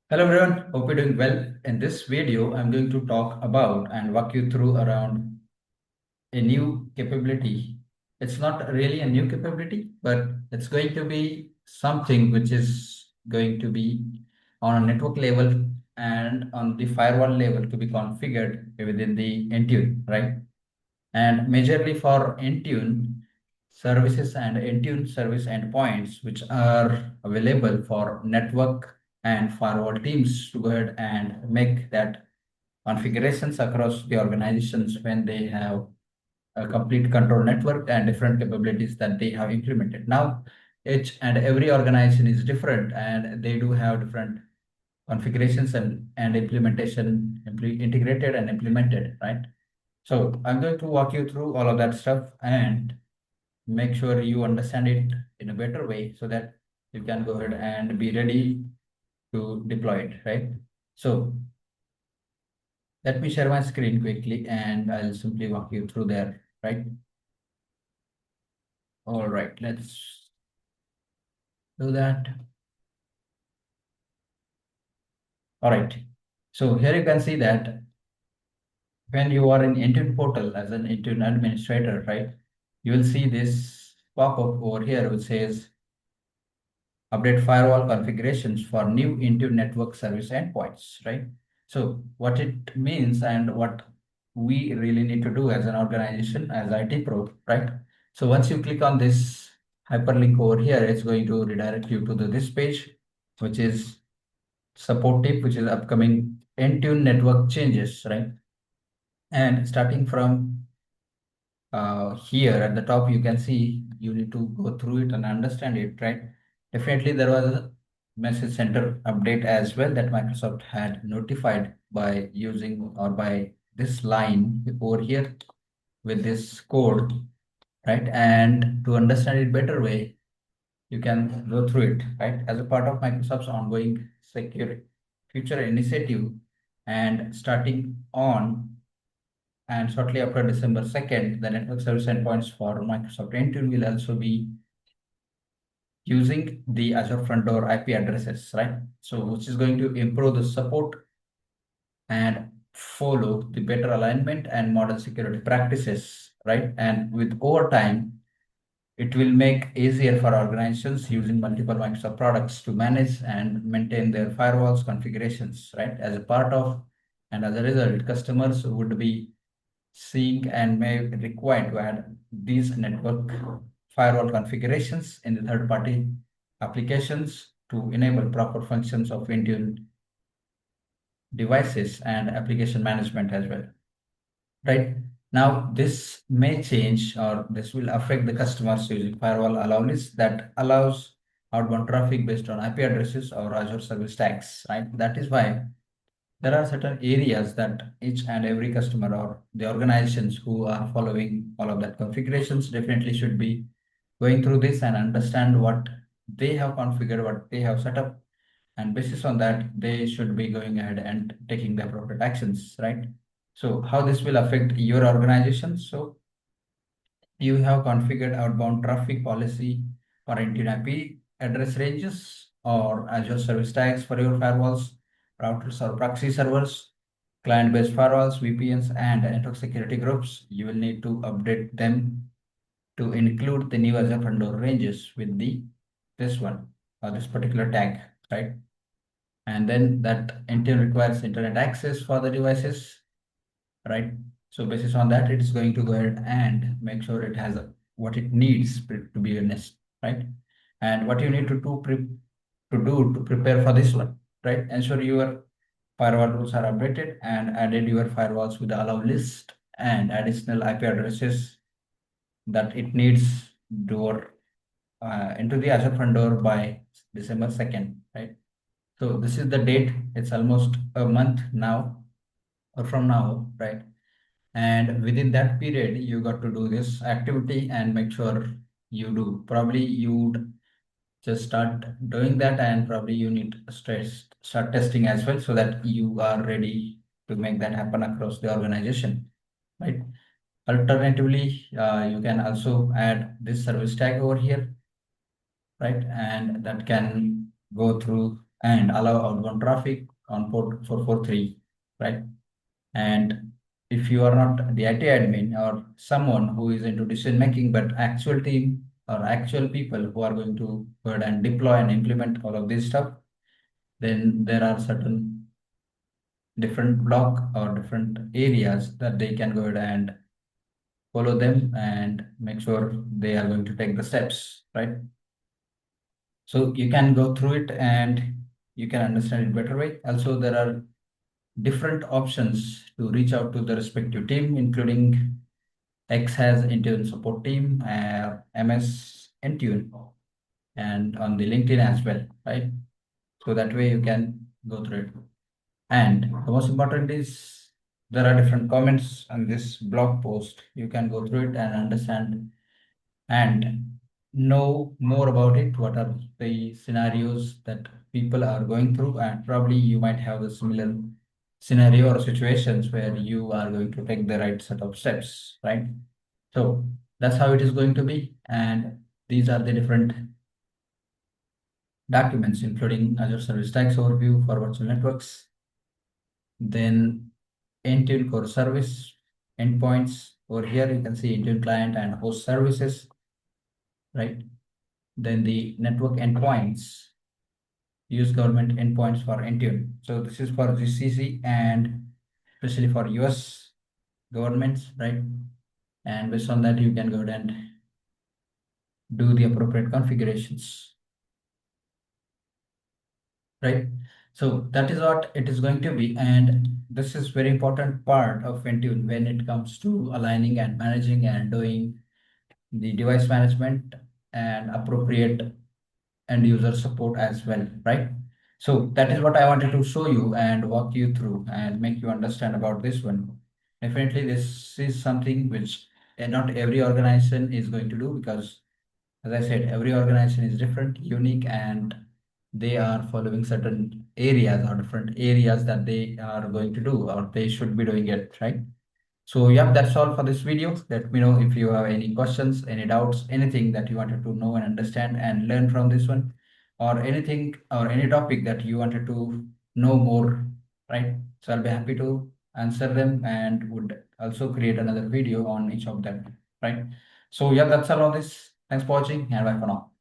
Hello everyone, hope you're doing well. In this video, I'm going to talk about and walk you through around a new capability. It's not really a new capability, but it's going to be something which is going to be on a network level and on the firewall level to be configured within the Intune, right? And majorly for Intune services and Intune service endpoints, which are available for network and firewall teams to go ahead and make that configurations across the organizations when they have a complete control network and different capabilities that they have implemented. Now, each and every organization is different and they do have different configurations and implementation integrated and implemented, right? So I'm going to walk you through all of that stuff and make sure you understand it in a better way so that you can go ahead and be ready to deploy it, right? So let me share my screen quickly and I'll simply walk you through there, right? All right, let's do that. All right. So here you can see that when you are in Intune portal as an Intune administrator, right, you will see this pop-up over here which says update firewall configurations for new Intune network service endpoints, right? So what it means and what we really need to do as an organization, as IT pro, right? So once you click on this hyperlink over here, it's going to redirect you to this page, which is support tip, which is upcoming Intune network changes, right? And starting from here at the top, you can see you need to go through it and understand it, right? Definitely, there was a message center update as well that Microsoft had notified by using or by this line over here with this code, right? And to understand it better way, you can go through it, right? As a part of Microsoft's ongoing secure future initiative and starting on and shortly after December 2nd, the network service endpoints for Microsoft Intune will also be using the Azure front door IP addresses, right? So, which is going to improve the support and follow the better alignment and modern security practices, right? And with over time, it will make easier for organizations using multiple Microsoft products to manage and maintain their firewalls configurations, right? As a part of, and as a result, customers would be seeing and may require to add these network firewall configurations in the third-party applications to enable proper functions of Intune devices and application management as well. Right now, this may change or this will affect the customers using firewall allow list that allows outbound traffic based on IP addresses or Azure service tags. Right, that is why there are certain areas that each and every customer or the organizations who are following all of that configurations definitely should be going through this and understand what they have configured, what they have set up, and basis on that, they should be going ahead and taking the appropriate actions, right? So how this will affect your organization? So you have configured outbound traffic policy for Intune IP address ranges or Azure service tags for your firewalls, routers or proxy servers, client-based firewalls, VPNs, and network security groups. You will need to update them to include the new Azure front door ranges with the this one or this particular tag, right? And then that Intune requires internet access for the devices, right? So basis on that, it is going to go ahead and make sure it has what it needs to be honest, right? And what you need to do to prepare for this one, right? Ensure your firewall rules are updated and added your firewalls with the allow list and additional IP addresses that it needs door into the Azure front door by December 2nd, right? So this is the date. It's almost a month now or from now, right? And within that period, you got to do this activity and make sure you do. Probably you would just start doing that, and probably you need to start testing as well so that you are ready to make that happen across the organization, right? Alternatively, you can also add this service tag over here, right? And that can go through and allow outbound traffic on port 443, right? And if you are not the IT admin or someone who is into decision making, but actual team or actual people who are going to go ahead and deploy and implement all of this stuff, then there are certain different block or different areas that they can go ahead and follow them and make sure they are going to take the steps, right? So you can go through it and you can understand it better way. Also, there are different options to reach out to the respective team, including X has Intune support team, MS Intune, and on the LinkedIn as well, right? So that way you can go through it. And the most important is there are different comments on this blog post. You can go through it and understand and know more about it. What are the scenarios that people are going through, and probably you might have a similar scenario or situations where you are going to take the right set of steps, right? So that's how it is going to be. And these are the different documents, including Azure Service Tax Overview for virtual networks, then Intune Core Service, Endpoints. Over here, you can see Intune Client and Host Services, right? Then the network endpoints, use government endpoints for Intune. So this is for GCC and especially for US governments, right? And based on that, you can go ahead and do the appropriate configurations, right? So that is what it is going to be. And this is very important part of Intune when it comes to aligning and managing and doing the device management and appropriate end user support as well, right? So that is what I wanted to show you and walk you through and make you understand about this one. Definitely, this is something which not every organization is going to do because, as I said, every organization is different, unique, and they are following certain areas or different areas that they are going to do or they should be doing it, right? So, yeah, that's all for this video. Let me know if you have any questions, any doubts, anything that you wanted to know and understand and learn from this one, or anything or any topic that you wanted to know more, right? So, I'll be happy to answer them and would also create another video on each of them, right? So, yeah, that's all on this. Thanks for watching and bye for now.